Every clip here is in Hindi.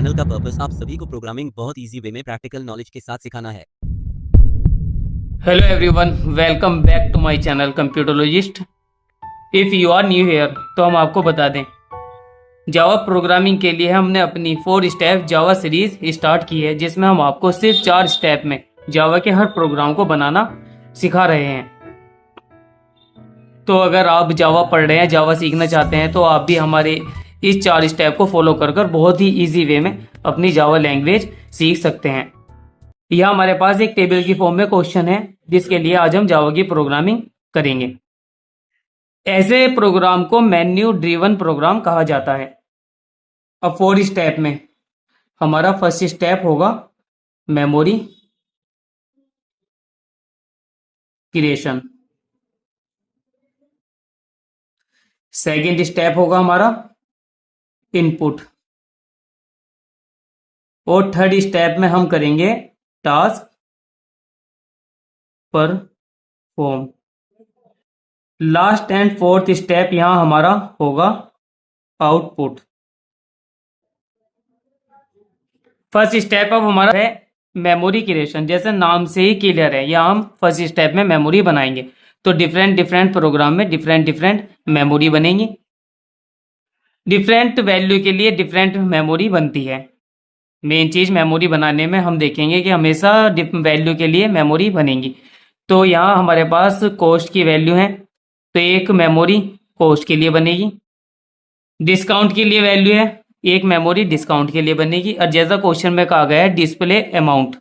चैनल का पर्पस आप सभी को प्रोग्रामिंग बहुत इजी वे में प्रैक्टिकल नॉलेज के साथ सिखाना है। Hello everyone, welcome back to my channel computerologist. If you are new here तो हम आपको बता दें, जावा प्रोग्रामिंग के लिए हमने अपनी 4 स्टेप जावा सीरीज स्टार्ट की है, जिसमें हम आपको सिर्फ 4 स्टेप में जावा के हर प्रोग्राम को बनाना सिखा रहे हैं। तो अगर आप जावा पढ़ रहे हैं, जावा सीखना चाहते हैं, तो आप भी हमारे इस 4 स्टेप को फॉलो कर बहुत ही ईजी वे में अपनी जावा लैंग्वेज सीख सकते हैं। यह हमारे पास एक टेबल की फॉर्म में क्वेश्चन है, जिसके लिए आज हम जावा की प्रोग्रामिंग करेंगे। ऐसे प्रोग्राम को मेन्यू ड्रिवन प्रोग्राम कहा जाता है। अब 4 स्टेप में हमारा फर्स्ट स्टेप होगा मेमोरी क्रिएशन। सेकंड स्टेप होगा हमारा इनपुट। और थर्ड स्टेप में हम करेंगे task perform. Last and fourth step यहां हमारा होगा आउटपुट। फर्स्ट स्टेप अब हमारा है मेमोरी क्रिएशन। जैसे नाम से ही क्लियर है, यहाँ हम फर्स्ट स्टेप में मेमोरी बनाएंगे। तो डिफरेंट डिफरेंट प्रोग्राम में डिफरेंट डिफरेंट मेमोरी बनेगी। डिफरेंट वैल्यू के लिए डिफरेंट मेमोरी बनती है। मेन चीज मेमोरी बनाने में हम देखेंगे कि हमेशा वैल्यू के लिए मेमोरी बनेगी। तो यहाँ हमारे पास कॉस्ट की वैल्यू है, तो एक मेमोरी कॉस्ट के लिए बनेगी। डिस्काउंट के लिए वैल्यू है, एक मेमोरी डिस्काउंट के लिए बनेगी। और जैसा क्वेश्चन में कहा गया है डिस्प्ले अमाउंट,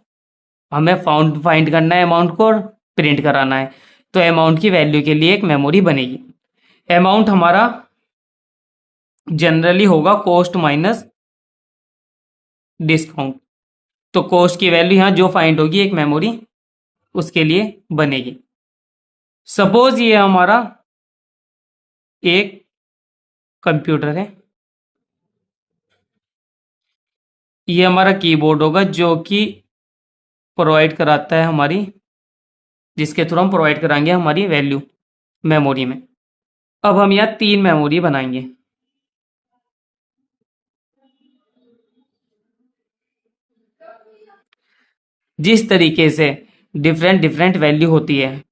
हमें फाइंड करना है अमाउंट को और प्रिंट कराना है, तो अमाउंट की वैल्यू के लिए एक मेमोरी बनेगी। अमाउंट हमारा जनरली होगा कॉस्ट माइनस डिस्काउंट। तो कॉस्ट की वैल्यू यहाँ जो फाइंड होगी एक मेमोरी उसके लिए बनेगी। सपोज ये हमारा एक कंप्यूटर है, ये हमारा कीबोर्ड होगा जो कि प्रोवाइड कराता है हमारी, जिसके थ्रू हम प्रोवाइड कराएंगे हमारी वैल्यू मेमोरी में। अब हम यहाँ 3 मेमोरी बनाएंगे। जिस तरीके से डिफरेंट डिफरेंट वैल्यू होती है,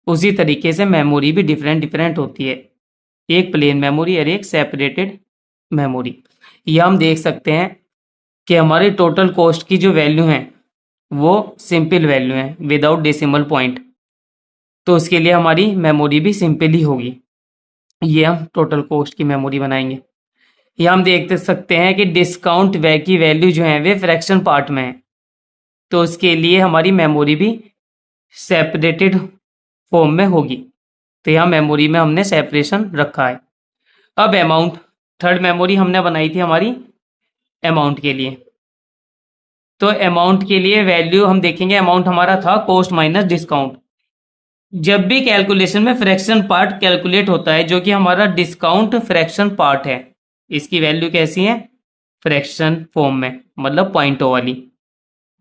उसी तरीके से मेमोरी भी डिफरेंट डिफरेंट होती है। एक प्लेन मेमोरी और एक सेपरेटेड मेमोरी। यह हम देख सकते हैं कि हमारी टोटल कॉस्ट की जो वैल्यू है वो सिंपल वैल्यू है विदाउट डेसिमल पॉइंट, तो उसके लिए हमारी मेमोरी भी सिंपल ही होगी। ये हम टोटल कॉस्ट की मेमोरी बनाएंगे। यह हम देख सकते हैं कि डिस्काउंट की वैल्यू जो है वे फ्रैक्शन पार्ट में है, तो उसके लिए हमारी मेमोरी भी सेपरेटेड फॉर्म में होगी। तो यहाँ मेमोरी में हमने सेपरेशन रखा है। अब अमाउंट, थर्ड मेमोरी हमने बनाई थी हमारी अमाउंट के लिए। तो अमाउंट के लिए वैल्यू हम देखेंगे, अमाउंट हमारा था कॉस्ट माइनस डिस्काउंट। जब भी कैलकुलेशन में फ्रैक्शन पार्ट कैलकुलेट होता है, जो कि हमारा डिस्काउंट फ्रैक्शन पार्ट है, इसकी वैल्यू कैसी है? फ्रैक्शन फॉर्म में, मतलब पॉइंटों वाली।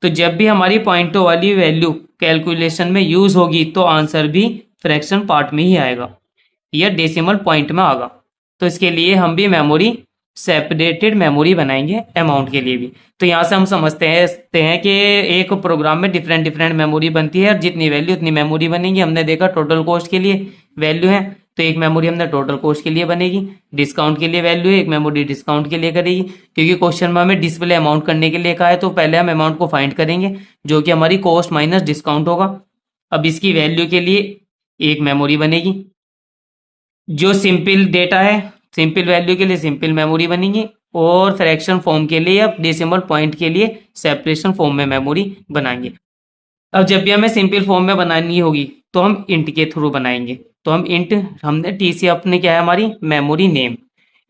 तो जब भी हमारी पॉइंटों वाली वैल्यू कैलकुलेशन में यूज होगी तो आंसर भी फ्रैक्शन पार्ट में ही आएगा या डेसिमल पॉइंट में आएगा। तो इसके लिए हम भी मेमोरी सेपरेटेड मेमोरी बनाएंगे अमाउंट के लिए भी। तो यहाँ से हम समझते हैं कि एक प्रोग्राम में डिफरेंट डिफरेंट मेमोरी बनती है और जितनी वैल्यू उतनी मेमोरी बनेगी। हमने देखा टोटल कॉस्ट के लिए वैल्यू है, तो एक मेमोरी हमने टोटल कॉस्ट के लिए बनेगी। डिस्काउंट के लिए वैल्यू है, एक मेमोरी डिस्काउंट के लिए करेगी। क्योंकि क्वेश्चन में हमें डिस्प्ले अमाउंट करने के लिए कहा है, तो पहले हम अमाउंट को फाइंड करेंगे जो कि हमारी कॉस्ट माइनस डिस्काउंट होगा। अब इसकी वैल्यू के लिए एक मेमोरी बनेगी। जो सिंपल डेटा है, सिंपल वैल्यू के लिए सिंपल मेमोरी बनेगी, और फ्रैक्शन फॉर्म के लिए या डेसिमल पॉइंट के लिए सेपरेशन फॉर्म में मेमोरी बनाएंगे। अब जब भी हमें सिंपल फॉर्म में बनानी होगी तो हम इंट के थ्रू बनाएंगे। तो हम इंट, हमने टीसी अपने क्या है हमारी मेमोरी नेम,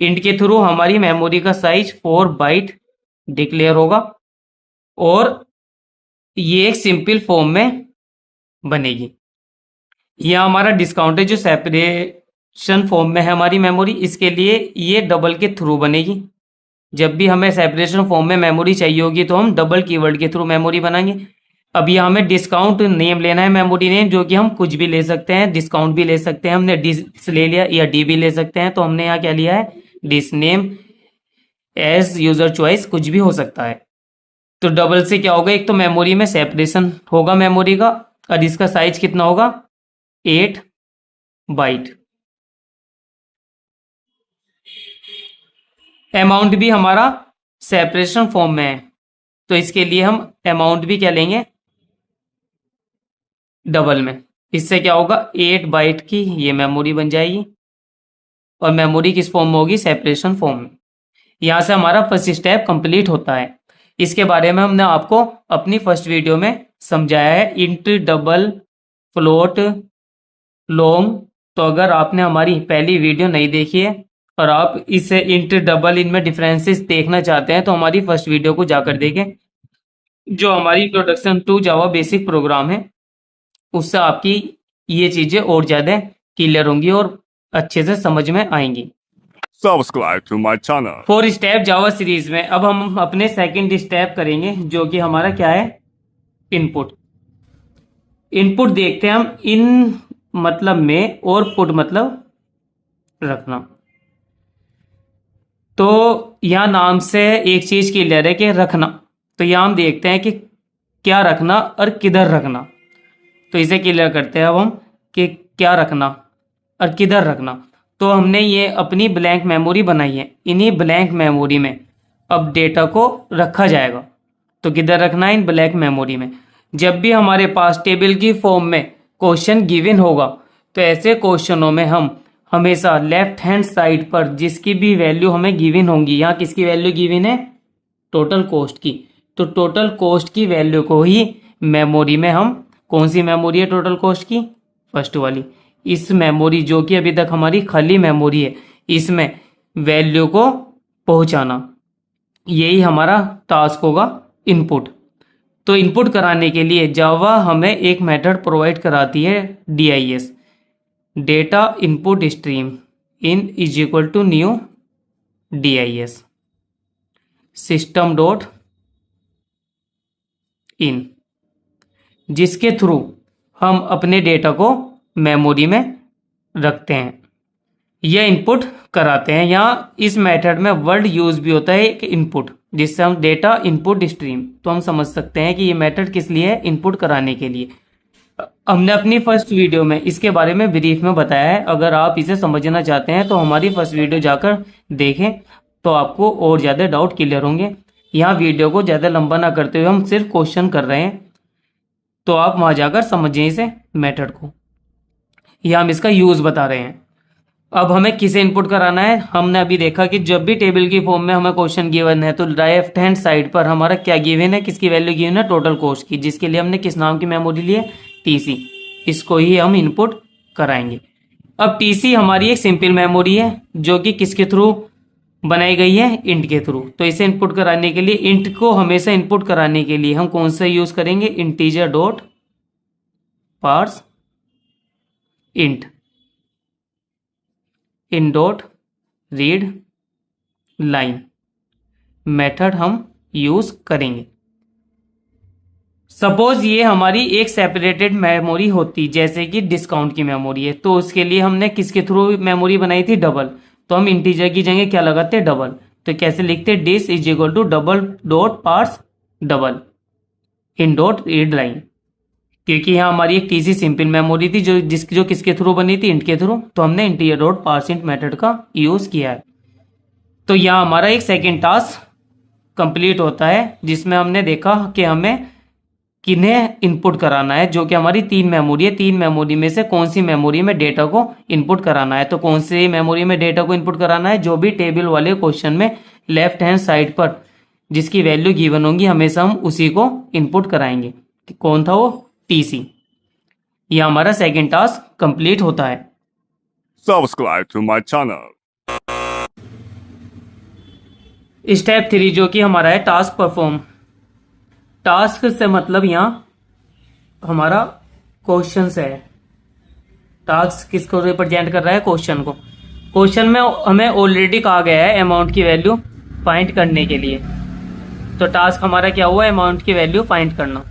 इंट के थ्रू हमारी मेमोरी का साइज 4 बाइट डिक्लेयर होगा और ये एक सिंपल फॉर्म में बनेगी। यह हमारा डिस्काउंट है जो सेपरेशन फॉर्म में है हमारी मेमोरी, इसके लिए ये डबल के थ्रू बनेगी। जब भी हमें सेपरेशन फॉर्म में मेमोरी चाहिए होगी तो हम डबल कीवर्ड के थ्रू मेमोरी बनाएंगे। अब यहाँ हमें डिस्काउंट नेम लेना है, मेमोरी नेम, जो कि हम कुछ भी ले सकते हैं, डिस्काउंट भी ले सकते हैं, हमने डिस ले लिया या डी भी ले सकते हैं। तो हमने यहाँ क्या लिया है, dis name as user choice कुछ भी हो सकता है। तो डबल से क्या होगा, एक तो मेमोरी में सेपरेशन होगा मेमोरी का, और इसका साइज कितना होगा 8 बाइट। अमाउंट भी हमारा सेपरेशन फॉर्म में है, तो इसके लिए हम अमाउंट भी क्या लेंगे डबल में। इससे क्या होगा 8 बाइट की ये मेमोरी बन जाएगी, और मेमोरी किस फॉर्म में होगी, सेपरेशन फॉर्म में। यहाँ से हमारा फर्स्ट स्टेप कंप्लीट होता है। इसके बारे में हमने आपको अपनी फर्स्ट वीडियो में समझाया है, इंट, डबल, फ्लोट, लॉन्ग। तो अगर आपने हमारी पहली वीडियो नहीं देखी है और आप इसे इंट, डबल, इनमें डिफरेंसेस देखना चाहते हैं तो हमारी फर्स्ट वीडियो को जाकर देखें, जो हमारी introduction to Java basic program है। उससे आपकी ये चीज़ें और ज़्यादा क्लियर होंगी और अच्छे से समझ में आएंगी। Subscribe to my channel. 4 step Java series में अब हम अपने सेकंड स्टेप करेंगे, जो कि हमारा क्या है, इनपुट। इनपुट देखते हैं हम, इन मतलब में और पुट मतलब रखना। तो यहाँ नाम से एक चीज क्लियर है कि रखना, तो यहाँ हम देखते हैं कि क्या रखना और किधर रखना। तो इसे क्लियर करते हैं अब हम कि क्या रखना और किधर रखना। तो हमने ये अपनी ब्लैंक मेमोरी बनाई है, इन्हीं ब्लैंक मेमोरी में अब डेटा को रखा जाएगा। तो किधर रखना है, इन ब्लैंक मेमोरी में। जब भी हमारे पास टेबल की फॉर्म में क्वेश्चन गिवन होगा तो ऐसे क्वेश्चनों में हम हमेशा लेफ्ट हैंड साइड पर जिसकी भी वैल्यू हमें गिवन होंगी, यहाँ किसकी वैल्यू गिवन है, टोटल कॉस्ट की, तो टोटल कॉस्ट की वैल्यू को ही मेमोरी में हम, कौन सी मेमोरी है टोटल कॉस्ट की, फर्स्ट वाली, इस मेमोरी जो कि अभी तक हमारी खाली मेमोरी है, इसमें वैल्यू को पहुंचाना, यही हमारा टास्क होगा इनपुट। तो इनपुट कराने के लिए जावा हमें एक मेथड प्रोवाइड कराती है, DIS, data input stream in is equal to new DIS system dot in, जिसके थ्रू हम अपने डेटा को मेमोरी में रखते हैं, यह इनपुट कराते हैं। यहाँ इस मेथड में वर्ड यूज भी होता है एक इनपुट, जिससे हम डेटा इनपुट स्ट्रीम, तो हम समझ सकते हैं कि ये मेथड किस लिए है, इनपुट कराने के लिए। हमने अपनी फर्स्ट वीडियो में इसके बारे में ब्रीफ में बताया है, अगर आप इसे समझना चाहते हैं तो हमारी फर्स्ट वीडियो जाकर देखें, तो आपको और ज़्यादा डाउट क्लियर होंगे। यहाँ वीडियो को ज़्यादा लंबा ना करते हुए हम सिर्फ क्वेश्चन कर रहे हैं, तो आप वहाँ जाकर समझें इसे मेथड को। यहाँ हम इसका यूज़ बता रहे हैं। अब हमें किसे इनपुट कराना है, हमने अभी देखा कि जब भी टेबल की फॉर्म में हमें क्वेश्चन गिवन है तो लेफ्ट हैंड साइड पर हमारा क्या गिवन है, किसकी वैल्यू गिवन है, टोटल कॉस्ट की, जिसके लिए हमने किस नाम की मेमोरी ली है, TC। इसको ही हम इनपुट कराएंगे। अब TC हमारी एक सिंपल मेमोरी है जो कि किसके थ्रू बनाई गई है, इंट के थ्रू। तो इसे इनपुट कराने के लिए, इंट को हमेशा इनपुट कराने के लिए हम कौन सा यूज करेंगे, integer dot parse int, in dot read line method हम यूज करेंगे। सपोज ये हमारी एक सेपरेटेड मेमोरी होती, जैसे कि डिस्काउंट की मेमोरी है, तो उसके लिए हमने किसके थ्रू मेमोरी बनाई थी, डबल। तो हम इंटीजर की जगह क्या लगाते, डबल। तो कैसे लिखते, dis is equal to double dot parse double in dot read line, क्योंकि यहाँ हमारी एक TC सिंपल मेमोरी थी जो किसके थ्रू बनी थी, इंट के थ्रू। तो हमने integer dot parse int method का यूज किया है। तो यहाँ हमारा एक सेकेंड टास्क कंप्लीट होता है, जिसमें हमने देखा कि हमें किन्हें इनपुट कराना है, जो कि हमारी 3 मेमोरी है। 3 मेमोरी में से कौन सी मेमोरी में डेटा को इनपुट कराना है। तो कौन सी मेमोरी में डेटा को इनपुट कराना है, जो भी टेबल वाले क्वेश्चन में लेफ्ट हैंड साइड पर जिसकी वैल्यू गिवन होंगी हमेशा हम उसी को इनपुट कराएंगे। कौन था वो, TC। यह हमारा सेकेंड टास्क कंप्लीट होता है। Subscribe to my channel. Step 3 जो कि हमारा है टास्क परफॉर्म। टास्क से मतलब यहाँ हमारा क्वेश्चन से है। टास्क किसको रिप्रेजेंट कर रहा है, क्वेश्चन को। क्वेश्चन में हमें ऑलरेडी कहा गया है अमाउंट की वैल्यू फाइंड करने के लिए। तो टास्क हमारा क्या हुआ, अमाउंट की वैल्यू फाइंड करना।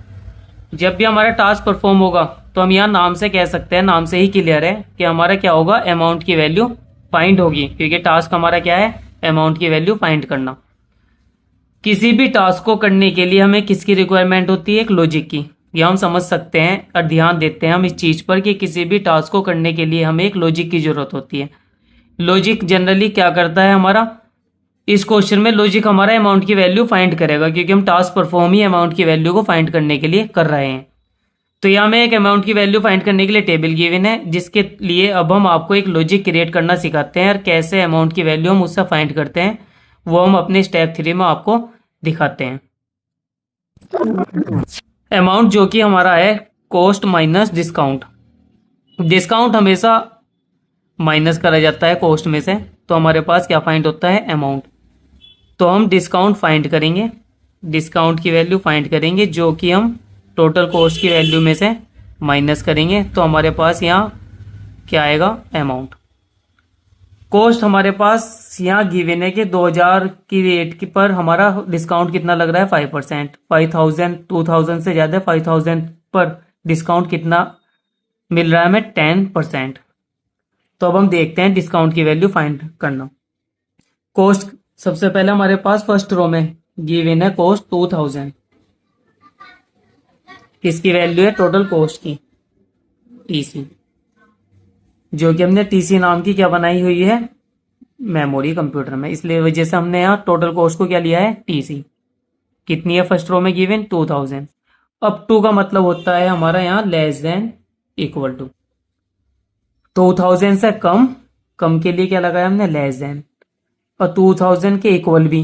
जब भी हमारा टास्क परफॉर्म होगा तो हम यहाँ नाम से कह सकते हैं, नाम से ही क्लियर है कि हमारा क्या होगा, अमाउंट की वैल्यू फाइंड होगी, क्योंकि टास्क हमारा क्या है, अमाउंट की वैल्यू फाइंड करना। किसी भी टास्क को करने के लिए हमें किसकी रिक्वायरमेंट होती है? एक लॉजिक की। ये हम समझ सकते हैं और ध्यान देते हैं हम इस चीज़ पर कि किसी भी टास्क को करने के लिए हमें एक लॉजिक की ज़रूरत होती है। लॉजिक जनरली क्या करता है हमारा? इस क्वेश्चन में लॉजिक हमारा अमाउंट की वैल्यू फाइंड करेगा, क्योंकि हम टास्क परफॉर्म ही अमाउंट की वैल्यू को फाइंड करने के लिए कर रहे हैं। तो यहाँ में एक अमाउंट की वैल्यू फाइंड करने के लिए टेबल गिवन है, जिसके लिए अब हम आपको एक लॉजिक क्रिएट करना सिखाते हैं और कैसे अमाउंट की वैल्यू हम उससे फाइंड करते हैं वो हम अपने स्टेप 3 में आपको दिखाते हैं। अमाउंट जो कि हमारा है कॉस्ट माइनस डिस्काउंट। डिस्काउंट हमेशा माइनस करा जाता है कॉस्ट में से, तो हमारे पास क्या फाइंड होता है? अमाउंट। तो हम डिस्काउंट फाइंड करेंगे, डिस्काउंट की वैल्यू फाइंड करेंगे जो कि हम टोटल कॉस्ट की वैल्यू में से माइनस करेंगे। तो हमारे पास यहाँ क्या आएगा? अमाउंट। कॉस्ट हमारे पास यहाँ गिवन है कि 2000 की रेट की पर हमारा डिस्काउंट कितना लग रहा है? 5%। 5000 2000 से ज़्यादा 5000 पर डिस्काउंट कितना मिल रहा है हमें? 10%। तो अब हम देखते हैं डिस्काउंट की वैल्यू फाइंड करना। कॉस्ट सबसे पहले हमारे पास फर्स्ट रो में गिवन है कॉस्ट 2000। किसकी वैल्यू है? टोटल कॉस्ट की, टीसी, जो कि हमने टीसी नाम की क्या बनाई हुई है? मेमोरी कंप्यूटर में। इसलिए वजह से हमने यहाँ टोटल कॉस्ट को क्या लिया है? टीसी। कितनी है फर्स्ट रो में गिवन? 2000। अब टू का मतलब होता है हमारा यहाँ लेस देन इक्वल टू। 2000 से कम, कम के लिए क्या लगाया हमने? Less than. और 2000 के इक्वल भी,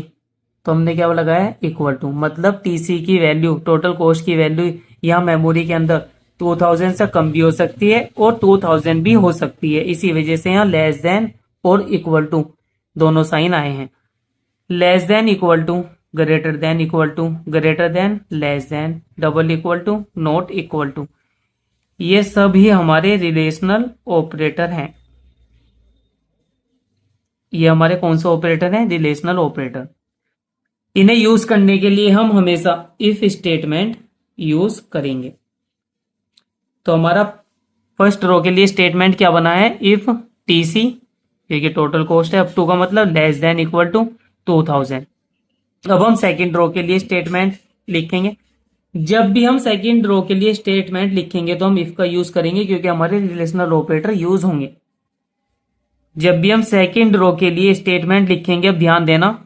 तो हमने क्या लगाया? Equal to. मतलब टीसी की वैल्यू, टोटल कॉस्ट की वैल्यू यहाँ मेमोरी के अंदर 2000 से कम भी हो सकती है और 2000 भी हो सकती है। इसी वजह से यहाँ लेस देन और इक्वल टू दोनों साइन आए हैं। Less than equal to, greater than equal to, greater than, less than, double equal to, not equal to, ये सब ही हमारे रिलेशनल ऑपरेटर हैं। ये हमारे कौन से ऑपरेटर हैं? Relational operator. इन्हें यूज करने के लिए हम हमेशा इफ स्टेटमेंट यूज करेंगे। तो हमारा फर्स्ट रो के लिए स्टेटमेंट क्या बना है? इफ टीसी, क्योंकि टोटल कॉस्ट है, अप टू का मतलब लेस देन इक्वल टू 2000। अब हम सेकंड रो के लिए स्टेटमेंट लिखेंगे। जब भी हम सेकंड रो के लिए स्टेटमेंट लिखेंगे तो हम इफ का यूज करेंगे, क्योंकि हमारे रिलेशनल ऑपरेटर यूज होंगे। जब भी हम सेकंड रो के लिए स्टेटमेंट लिखेंगे, अब ध्यान देना,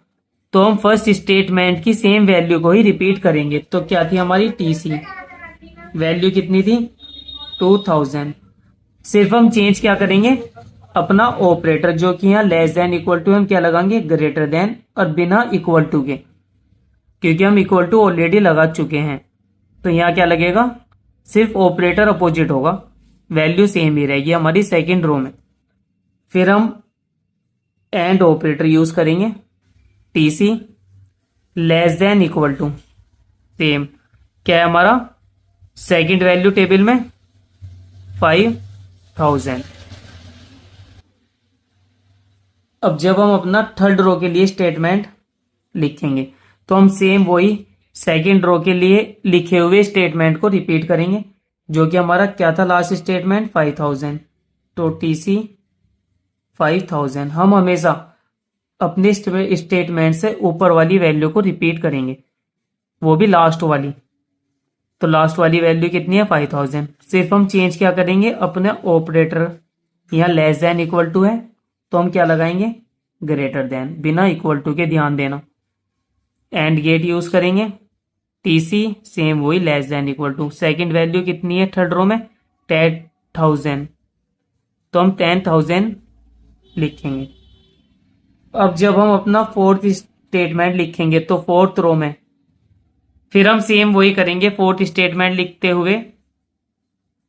तो हम फर्स्ट स्टेटमेंट की सेम वैल्यू को ही रिपीट करेंगे। तो क्या थी हमारी? टीसी वैल्यू कितनी थी? 2000। सिर्फ हम चेंज क्या करेंगे? अपना ऑपरेटर, जो कि यहाँ लेस देन इक्वल टू हम क्या लगाएंगे? ग्रेटर देन, और बिना इक्वल टू के, क्योंकि हम इक्वल टू ऑलरेडी लगा चुके हैं। तो यहाँ क्या लगेगा? सिर्फ ऑपरेटर अपोजिट होगा, वैल्यू सेम ही रहेगी हमारी सेकेंड रो में। फिर हम एंड ऑपरेटर यूज करेंगे। TC less than equal to, same क्या है हमारा? सेकंड वैल्यू टेबल में 5000। अब जब हम अपना थर्ड रो के लिए स्टेटमेंट लिखेंगे तो हम सेम वही सेकंड रो के लिए लिखे हुए स्टेटमेंट को रिपीट करेंगे, जो कि हमारा क्या था लास्ट स्टेटमेंट? 5000। तो टीसी 5000। हम हमेशा अपने स्टेटमेंट से ऊपर वाली वैल्यू को रिपीट करेंगे, वो भी लास्ट वाली। तो लास्ट वाली वैल्यू कितनी है? 5000। सिर्फ हम चेंज क्या करेंगे? अपने ऑपरेटर, यहाँ लेस देन इक्वल टू है तो हम क्या लगाएंगे? ग्रेटर देन, बिना इक्वल टू के, ध्यान देना। एंड गेट यूज करेंगे। टीसी सेम वही less than equal to. Second value कितनी है थर्ड रो में? 10,000। तो हम 10,000 लिखेंगे। अब जब हम अपना फोर्थ स्टेटमेंट लिखेंगे तो फोर्थ रो में फिर हम सेम वही करेंगे। फोर्थ स्टेटमेंट लिखते हुए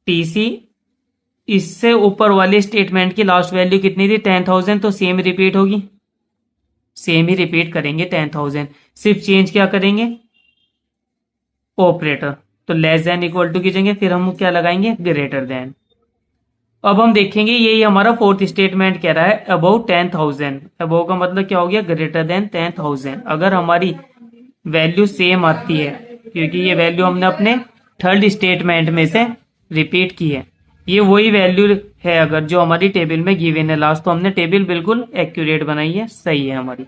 टीसी, इससे ऊपर वाले स्टेटमेंट की लास्ट वैल्यू कितनी थी? 10,000। तो सेम रिपीट होगी, सेम ही रिपीट करेंगे 10,000। सिर्फ चेंज क्या करेंगे? ऑपरेटर। तो लेस देन इक्वल टू की जगह फिर हम क्या लगाएंगे? Greater then. अब हम देखेंगे यही हमारा फोर्थ स्टेटमेंट कह रहा है अबव 10,000। अबव का मतलब क्या हो गया? Greater than 10,000। अगर हमारी वैल्यू सेम आती है, क्योंकि ये वैल्यू हमने अपने थर्ड स्टेटमेंट में से रिपीट की है, ये वही वैल्यू है अगर जो हमारी टेबल में गिवन है लास्ट, तो हमने टेबल बिल्कुल एक्यूरेट बनाई है, सही है हमारी।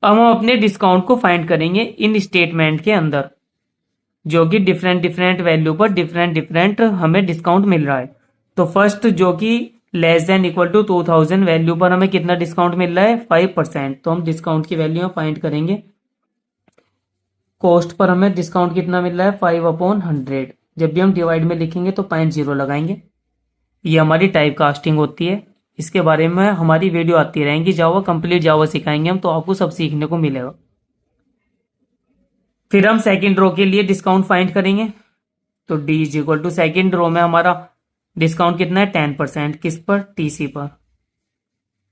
अब हम अपने डिस्काउंट को फाइंड करेंगे इन स्टेटमेंट के अंदर, जो कि डिफरेंट डिफरेंट वैल्यू पर डिफरेंट डिफरेंट हमें डिस्काउंट मिल रहा है। तो फर्स्ट जो कि less than equal to 2000 value पर हमें कितना डिस्काउंट मिल रहा है, 5%। तो हम डिस्काउंट की वैल्यू फाइंड करेंगे। कॉस्ट पर हमें डिस्काउंट कितना मिल रहा है, 5/100। जब भी हम डिवाइड में लिखेंगे तो 0.0 लगाएंगे। ये हमारी टाइप कास्टिंग होती है। इसके बारे में हमारी वीडियो आती रहेंगी, जावा कंप्लीट जावा सिखाएंगे हम, तो आपको सब सीखने को मिलेगा। फिर हम सेकंड रो के लिए डिस्काउंट फाइंड करेंगे। तो D is equal to second row में हमारा डिस्काउंट कितना है, 10%। किस पर, टीसी पर।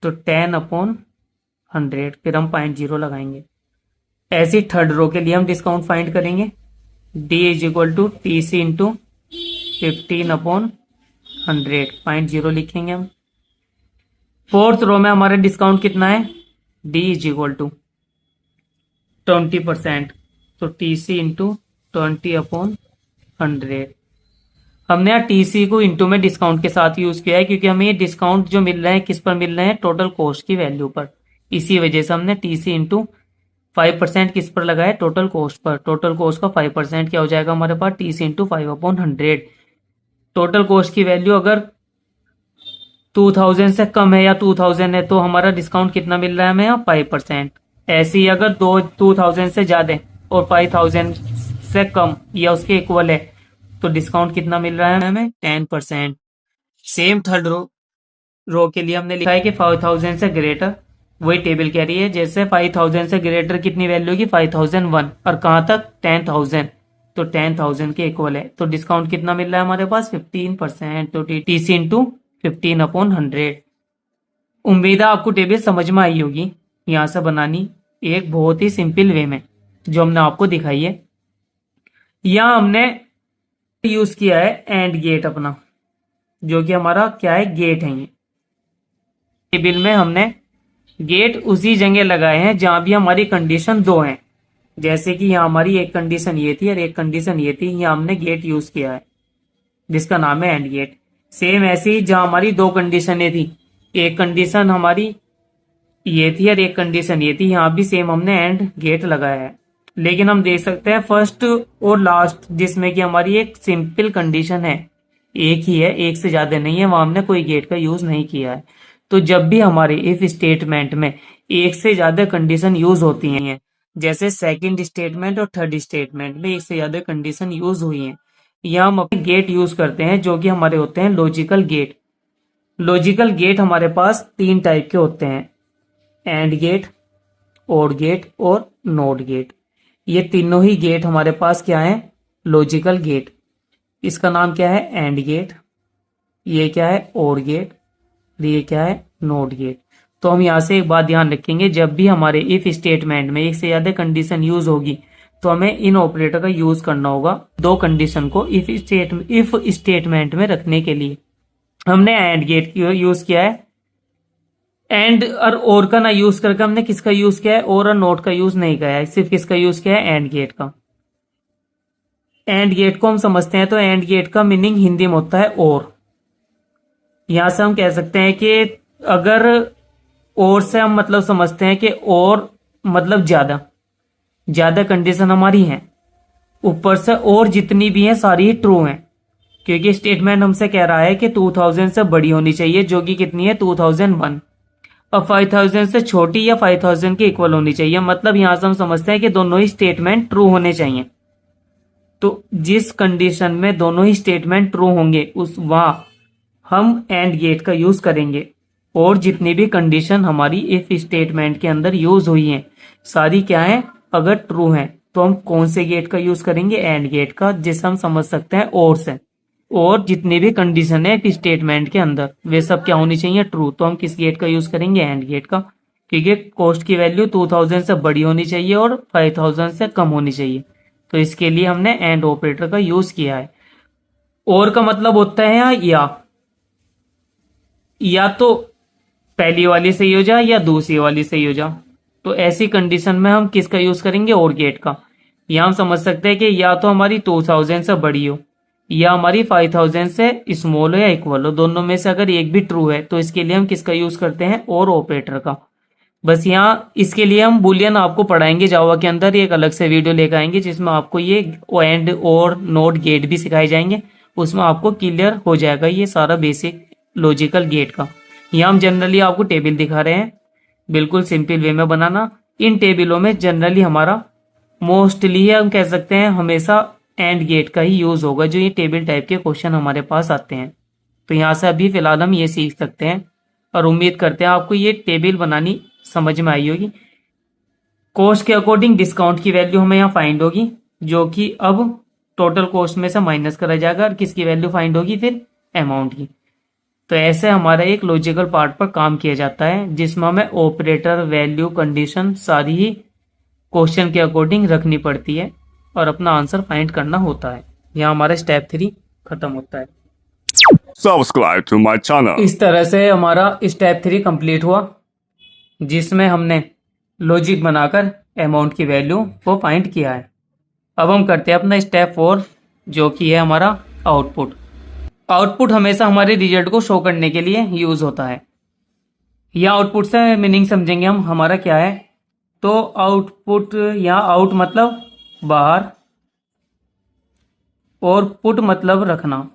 तो 10/100, फिर हम 0.0 लगाएंगे। ऐसे थर्ड रो के लिए हम डिस्काउंट फाइंड करेंगे। D is equal to TC into 15/100, 0.0 लिखेंगे हम। फोर्थ रो में हमारा डिस्काउंट कितना है, डी इज इक्वल टू 20%। तो टीसी इंटू 20/100। हमने यहाँ टीसी को इंटू में डिस्काउंट के साथ यूज किया है, क्योंकि हमें ये डिस्काउंट जो मिल रहे हैं किस पर मिल रहे हैं, टोटल कॉस्ट की वैल्यू पर। इसी वजह से हमने टीसी इंटू 5% किस पर लगाया, total cost per. Total cost का 5% क्या हो जाएगा हमारे पास, टीसी इंटू 5/100। टोटल कॉस्ट की वैल्यू अगर 2000 से कम है या 2000 है तो हमारा डिस्काउंट कितना मिल रहा है हमें यहाँ, 5%। ऐसे ही अगर 2000 से ज्यादा और 5000 से कम या उसके इक्वल है तो डिस्काउंट कितना मिल रहा है हमें, 10%। सेम थर्ड रो के लिए हमने लिखा है कि 5000 से ग्रेटर, वही टेबल कह रही है। जैसे 5000 से ग्रेटर कितनी वैल्यू होगी, 5001, और कहां तक, 10000। तो 10000 के इक्वल है। तो डिस्काउंट कितना मिल रहा है हमारे पास, 15%। तो टीसी इंटू 15/100। उम्मीद है आपको टेबल समझ में आई होगी। यहां से बनानी एक बहुत ही सिंपल वे में जो हमने आपको दिखाई है। यहां हमने यूज किया है एंड गेट अपना, जो कि हमारा क्या है, गेट है। ये टेबल में हमने गेट उसी जगह लगाए हैं जहां भी हमारी कंडीशन 2 है। जैसे कि यहाँ हमारी एक कंडीशन ये थी और एक कंडीशन ये थी, यहाँ हमने गेट यूज किया है जिसका नाम है एंड गेट। सेम ऐसे ही जहां हमारी 2 कंडीशनें थी, एक कंडीशन हमारी ये थी और एक कंडीशन ये थी, यहाँ भी सेम हमने एंड गेट लगाया है। लेकिन हम देख सकते हैं फर्स्ट और लास्ट जिसमें कि हमारी एक सिंपल कंडीशन है, एक ही है, एक से ज्यादा नहीं है, वहां हमने कोई गेट का यूज नहीं किया है। तो जब भी हमारे इफ स्टेटमेंट में एक से ज्यादा कंडीशन यूज होती हैं, जैसे सेकंड स्टेटमेंट और थर्ड स्टेटमेंट में एक से ज्यादा कंडीशन यूज हुई है, या हम अपने गेट यूज करते हैं जो कि हमारे होते हैं लॉजिकल गेट। लॉजिकल गेट हमारे पास 3 टाइप के होते हैं, एंड गेट, और गेट और नॉट गेट। ये तीनों ही गेट हमारे पास क्या है, लॉजिकल गेट। इसका नाम क्या है, एंड गेट। ये क्या है, और गेट। ये क्या है, नॉट गेट। तो हम यहां से एक बात ध्यान रखेंगे, जब भी हमारे इफ स्टेटमेंट में एक से ज्यादा कंडीशन यूज होगी तो हमें इन ऑपरेटर का यूज करना होगा 2 कंडीशन को इफ स्टेटमेंट में रखने के लिए। हमने एंड गेट यूज किया है, एंड और का ना यूज करके हमने किसका यूज किया है, और नोट का यूज नहीं किया है, सिर्फ किसका यूज किया है, एंड गेट का। एंड गेट को हम समझते हैं तो एंड गेट का मीनिंग हिंदी में होता है और। यहां से हम कह सकते हैं कि अगर और से हम मतलब समझते हैं कि और मतलब ज्यादा कंडीशन हमारी है, ऊपर से और जितनी भी हैं सारी ही ट्रू हैं, क्योंकि स्टेटमेंट हमसे कह रहा है कि 2000 से बड़ी होनी चाहिए, जो कि कितनी है, 2001। और 5000 से छोटी या 5000 के इक्वल होनी चाहिए। मतलब यहां से हम समझते हैं कि दोनों ही स्टेटमेंट ट्रू होने चाहिए। तो जिस कंडीशन में दोनों ही स्टेटमेंट ट्रू होंगे उस वहां हम एंड गेट का यूज करेंगे। और जितनी भी कंडीशन हमारी इफ स्टेटमेंट के अंदर यूज हुई हैं सारी क्या है, अगर ट्रू हैं तो हम कौन से गेट का यूज करेंगे, एंड गेट का, जिसे हम समझ सकते हैं और से। और जितनी भी कंडीशन है इफ स्टेटमेंट के अंदर वे सब क्या होनी चाहिए, ट्रू। तो हम किस गेट का यूज करेंगे, एंड गेट का, क्योंकि कॉस्ट की वैल्यू 2000 से बड़ी होनी चाहिए और 5000 से कम होनी चाहिए। तो इसके लिए हमने एंड ऑपरेटर का यूज किया है। और का मतलब होता है या तो पहली वाली सही हो जाए या दूसरी वाली सही हो जाए। तो ऐसी कंडीशन में हम किसका यूज करेंगे, और गेट का। यहां हम समझ सकते हैं कि या तो हमारी 2000 से बड़ी हो या हमारी 5000 से स्मॉल हो या इक्वल हो, दोनों में से अगर एक भी ट्रू है तो इसके लिए हम किसका यूज करते हैं, और ऑपरेटर का। बस यहाँ इसके लिए हम बुलियन आपको पढ़ाएंगे जावा के अंदर, एक अलग से वीडियो लेकर आएंगे जिसमें आपको ये एंड और नोट गेट भी सिखाए जाएंगे। उसमें आपको क्लियर हो जाएगा ये सारा बेसिक लॉजिकल गेट का। यहाँ हम जनरली आपको टेबल दिखा रहे हैं, बिल्कुल सिंपल वे में बनाना। इन टेबलों में जनरली हमारा मोस्टली हम कह सकते हैं हमेशा एंड गेट का ही यूज होगा, जो ये टेबल टाइप के क्वेश्चन हमारे पास आते हैं। तो यहाँ से अभी फिलहाल हम ये सीख सकते हैं और उम्मीद करते हैं आपको ये टेबल बनानी समझ में आई होगी। कॉस्ट के अकॉर्डिंग डिस्काउंट की वैल्यू हमें यहाँ फाइंड होगी, जो कि अब टोटल कॉस्ट में से माइनस करा जाएगा और किसकी वैल्यू फाइंड होगी, फिर अमाउंट की। तो ऐसे हमारा एक लॉजिकल पार्ट पर काम किया जाता है जिसमें हमें ऑपरेटर, वैल्यू, कंडीशन सारी ही क्वेश्चन के अकॉर्डिंग रखनी पड़ती है और अपना आंसर फाइंड करना होता है। यहाँ हमारा स्टेप 3 खत्म होता है। Subscribe to my channel. इस तरह से हमारा स्टेप 3 कंप्लीट हुआ, जिसमें हमने लॉजिक बनाकर अमाउंट की वैल्यू को फाइंड किया है। अब हम करते हैं अपना स्टेप 4, जो कि है हमारा आउटपुट। आउटपुट हमेशा हमारे रिजल्ट को शो करने के लिए यूज होता है। यह आउटपुट से मीनिंग समझेंगे हम हमारा क्या है। तो आउटपुट, यहाँ आउट मतलब बाहर और पुट मतलब रखना।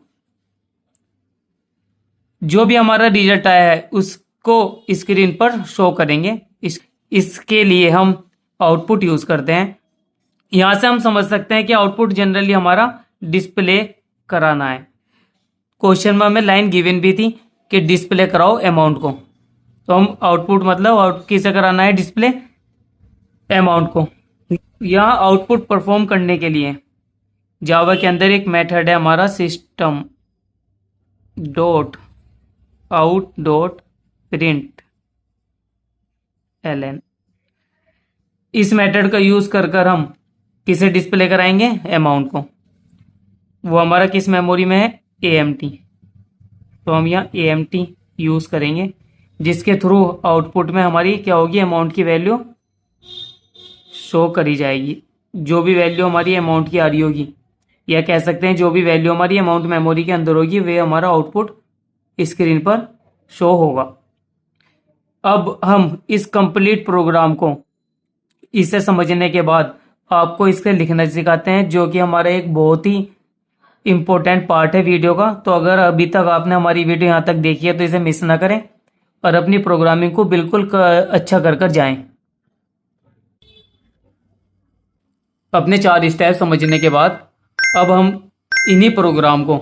जो भी हमारा रिजल्ट आया है उसको स्क्रीन पर शो करेंगे। इसके लिए हम आउटपुट यूज करते हैं। यहां से हम समझ सकते हैं कि आउटपुट जनरली हमारा डिस्प्ले कराना है। क्वेश्चन में हमें लाइन गिवन भी थी कि डिस्प्ले कराओ अमाउंट को, तो हम आउटपुट मतलब आउट किसे कराना है, डिस्प्ले अमाउंट को। यहाँ आउटपुट परफॉर्म करने के लिए जावा के अंदर एक मेथड है हमारा system dot out dot print ln। इस मेथड का यूज कर हम किसे डिस्प्ले कराएंगे, अमाउंट को। वो हमारा किस मेमोरी में है, AMT। तो हम यहाँ AMT यूज करेंगे, जिसके थ्रू आउटपुट में हमारी क्या होगी, अमाउंट की वैल्यू शो करी जाएगी। जो भी वैल्यू हमारी अमाउंट की आ रही होगी, या कह सकते हैं जो भी वैल्यू हमारी अमाउंट मेमोरी के अंदर होगी, वे हमारा आउटपुट स्क्रीन पर शो होगा। अब हम इस कंप्लीट प्रोग्राम को इसे समझने के बाद आपको इसके लिखना सिखाते हैं, जो कि हमारा एक बहुत ही इंपॉर्टेंट पार्ट है वीडियो का। तो अगर अभी तक आपने हमारी वीडियो यहाँ तक देखी है तो इसे मिस ना करें और अपनी प्रोग्रामिंग को बिल्कुल अच्छा कर जाएं। अपने 4 स्टेप समझने के बाद अब हम इन्हीं प्रोग्राम को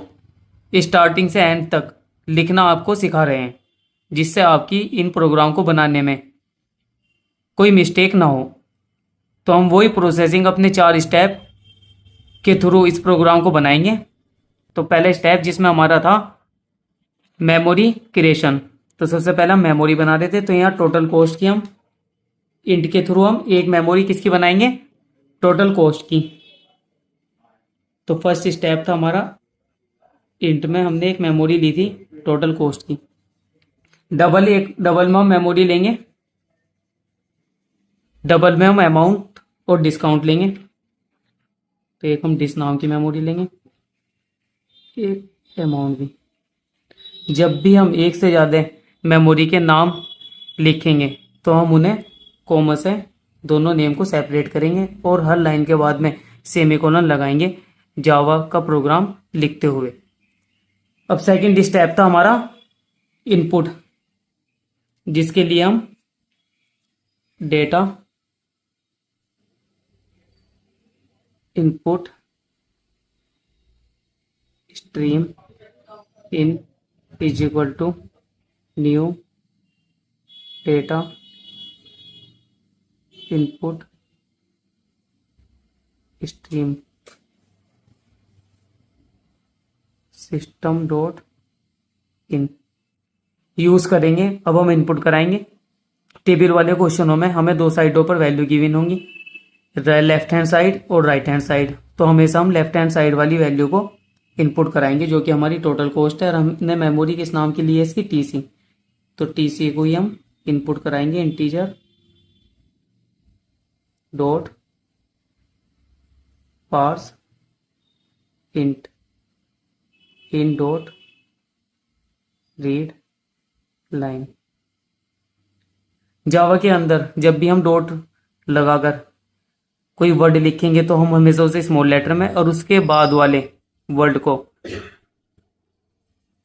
स्टार्टिंग से एंड तक लिखना आपको सिखा रहे हैं, जिससे आपकी इन प्रोग्राम को बनाने में कोई मिस्टेक ना हो। तो हम वही प्रोसेसिंग अपने 4 स्टेप के थ्रू इस प्रोग्राम को बनाएंगे। तो पहला स्टेप जिसमें हमारा था मेमोरी क्रिएशन, तो सबसे पहले हम मेमोरी बना रहे थे। तो यहाँ टोटल कॉस्ट की हम इंट के थ्रू हम एक मेमोरी किसकी बनाएंगे, टोटल कॉस्ट की। तो फर्स्ट स्टेप था हमारा, इंट में हमने एक मेमोरी ली थी टोटल कॉस्ट की। डबल में हम मेमोरी लेंगे, डबल में हम अमाउंट और डिस्काउंट लेंगे। तो एक हम डिस नाम की मेमोरी लेंगे, एक अमाउंट भी। जब भी हम एक से ज़्यादा मेमोरी के नाम लिखेंगे तो हम उन्हें कॉमा से दोनों नेम को सेपरेट करेंगे और हर लाइन के बाद में सेमीकोलन लगाएंगे जावा का प्रोग्राम लिखते हुए। अब सेकंड स्टेप था हमारा इनपुट, जिसके लिए हम data input stream in is equal to new data input stream system dot in use करेंगे। अब हम इनपुट कराएंगे। टेबल वाले क्वेश्चनों में हमें 2 साइडों पर वैल्यू गिवन होंगी, लेफ्ट हैंड साइड और राइट हैंड साइड। तो हमेशा हम लेफ्ट हैंड साइड वाली वैल्यू को इनपुट कराएंगे, जो कि हमारी टोटल कॉस्ट है। और हमने मेमोरी किस नाम की ली है इसकी, TC। तो TC को ही हम इनपुट कराएंगे, integer dot parse int in dot read line. Java के अंदर जब भी हम डॉट लगाकर कोई वर्ड लिखेंगे तो हम हमेशा उसे स्मॉल लेटर में और उसके बाद वाले वर्ड को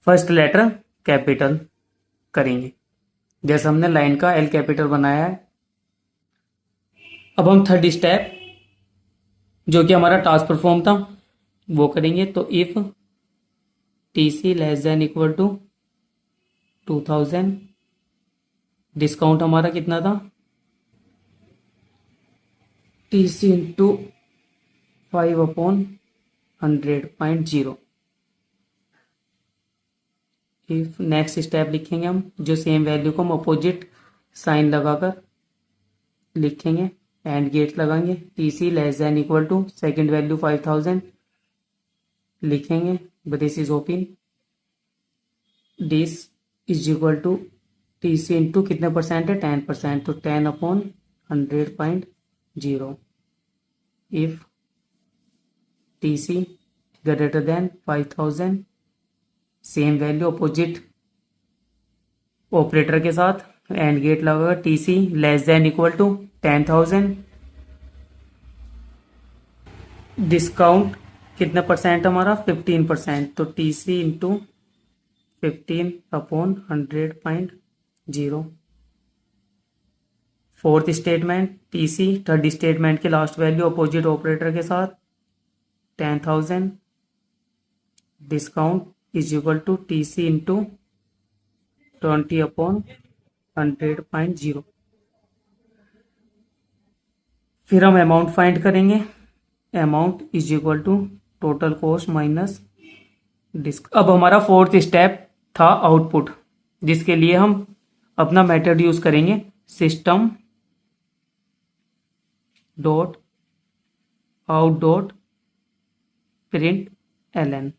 फर्स्ट लेटर कैपिटल करेंगे, जैसे हमने लाइन का एल कैपिटल बनाया है। अब हम थर्ड स्टेप जो कि हमारा टास्क परफॉर्म था वो करेंगे। तो if TC less than equal to 2000, discount हमारा कितना था, TC into 5/100.0। If next step लिखेंगे हम जो सेम वैल्यू को हम अपोजिट साइन लगाकर लिखेंगे, एंड गेट लगाएंगे। TC less than equal to second value 5000 लिखेंगे, braces open, this is equal to TC into कितने परसेंट है, 10%, तो 10/100.0। If TC greater than 5000, same value opposite operator के साथ, एंड गेट लगाकर TC less than equal to 10,000, discount कितना परसेंट हमारा, 15%, तो TC into 15/100.0। Fourth statement TC third statement की लास्ट वैल्यू अपोजिट ऑपरेटर के साथ 10,000, discount is equal to TC into 20/100.0। फिर हम अमाउंट फाइंड करेंगे, amount is equal to total cost minus disc. अब हमारा फोर्थ स्टेप था आउटपुट, जिसके लिए हम अपना मेथड यूज करेंगे system dot out dot print LN,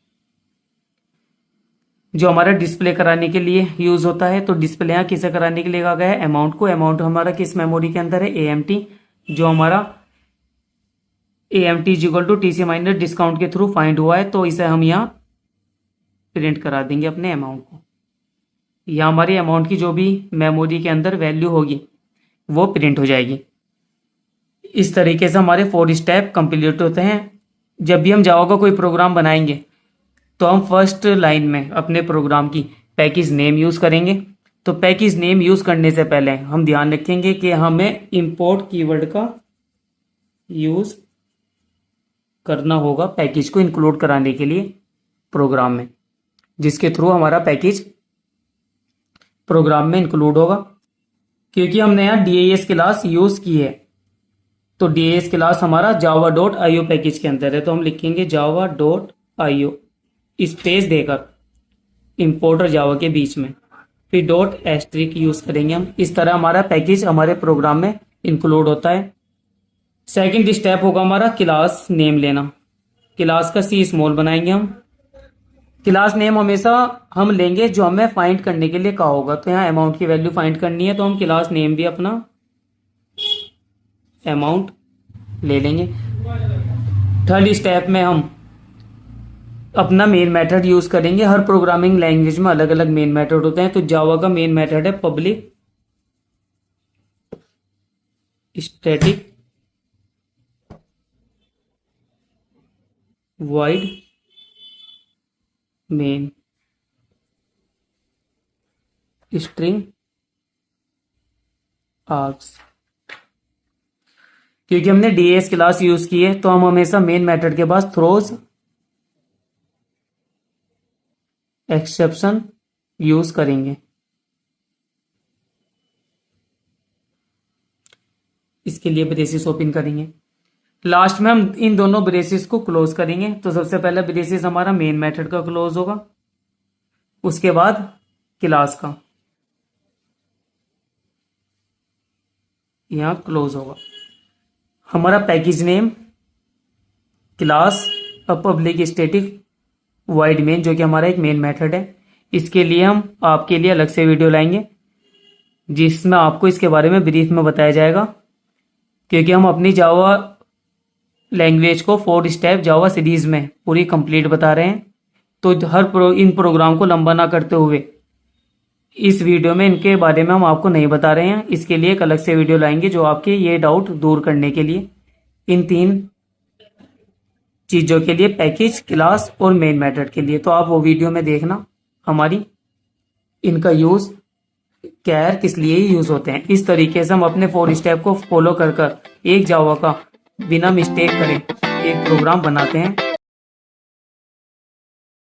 जो हमारा डिस्प्ले कराने के लिए यूज होता है। तो डिस्प्ले यहाँ किसे कराने के लिए कहा गया है, अमाउंट को। अमाउंट हमारा किस मेमोरी के अंदर है, AMT, जो हमारा AMT is equal to TC minus discount के थ्रू फाइंड हुआ है। तो इसे हम यहाँ प्रिंट करा देंगे अपने अमाउंट को। यहाँ हमारी अमाउंट की जो भी मेमोरी के अंदर वैल्यू होगी वो प्रिंट हो जाएगी। इस तरीके से हमारे 4 स्टेप कंप्लीट होते हैं। जब भी हम जावा का कोई प्रोग्राम बनाएंगे तो हम फर्स्ट लाइन में अपने प्रोग्राम की पैकेज नेम यूज़ करेंगे। तो पैकेज नेम यूज़ करने से पहले हम ध्यान रखेंगे कि हमें इंपोर्ट कीवर्ड का यूज़ करना होगा पैकेज को इंक्लूड कराने के लिए प्रोग्राम में, जिसके थ्रू हमारा पैकेज प्रोग्राम में इंक्लूड होगा। क्योंकि हमने यहाँ DAS क्लास यूज़ की है, तो DAS क्लास हमारा java.io पैकेज के अंदर है। तो हम लिखेंगे java.io स्पेस देकर इंपोर्ट और जावा के बीच में, फिर डॉट एस्ट्रिक यूज करेंगे हम। इस तरह हमारा पैकेज हमारे प्रोग्राम में इंक्लूड होता है। सेकंड स्टेप होगा हमारा क्लास नेम लेना। क्लास का C स्मॉल बनाएंगे हम। क्लास नेम हमेशा हम लेंगे जो हमें फाइंड करने के लिए कहा होगा। तो यहाँ अमाउंट की वैल्यू फाइंड करनी है, तो हम क्लास नेम भी अपना अमाउंट ले लेंगे। थर्ड स्टेप में हम अपना मेन मेथड यूज करेंगे। हर प्रोग्रामिंग लैंग्वेज में अलग अलग मेन मेथड होते हैं। तो जावा का मेन मेथड है public static wide main string arcs. क्योंकि हमने DAS क्लास यूज की है तो हम हमेशा मेन मेथड के पास थ्रोज एक्सेप्शन यूज करेंगे। इसके लिए ब्रेसेस ओपन करेंगे। लास्ट में हम इन दोनों ब्रेसेस को क्लोज करेंगे। तो सबसे पहला ब्रेसेस हमारा मेन मेथड का क्लोज होगा, उसके बाद क्लास का यहां क्लोज होगा। हमारा package name class public static wide main, जो कि हमारा एक मेन मेथड है। इसके लिए हम आपके लिए अलग से वीडियो लाएंगे जिसमें आपको इसके बारे में ब्रीफ में बताया जाएगा। क्योंकि हम अपनी जावा लैंग्वेज को 4 स्टेप जावा सीरीज में पूरी कंप्लीट बता रहे हैं, तो इन प्रोग्राम को लंबा ना करते हुए इस वीडियो में इनके बारे में हम आपको नहीं बता रहे हैं, इसके लिए एक अलग से वीडियो लाएंगे जो आपके ये डाउट दूर करने के लिए, इन 3 चीज़ों के लिए, पैकेज, क्लास और मेन मेथड के लिए। तो आप वो वीडियो में देखना हमारी, इनका यूज़ क्या है, किस लिए यूज़ होते हैं। इस तरीके से हम अपने 4 स्टेप को फॉलो कर एक जावा का बिना मिस्टेक करे एक प्रोग्राम बनाते हैं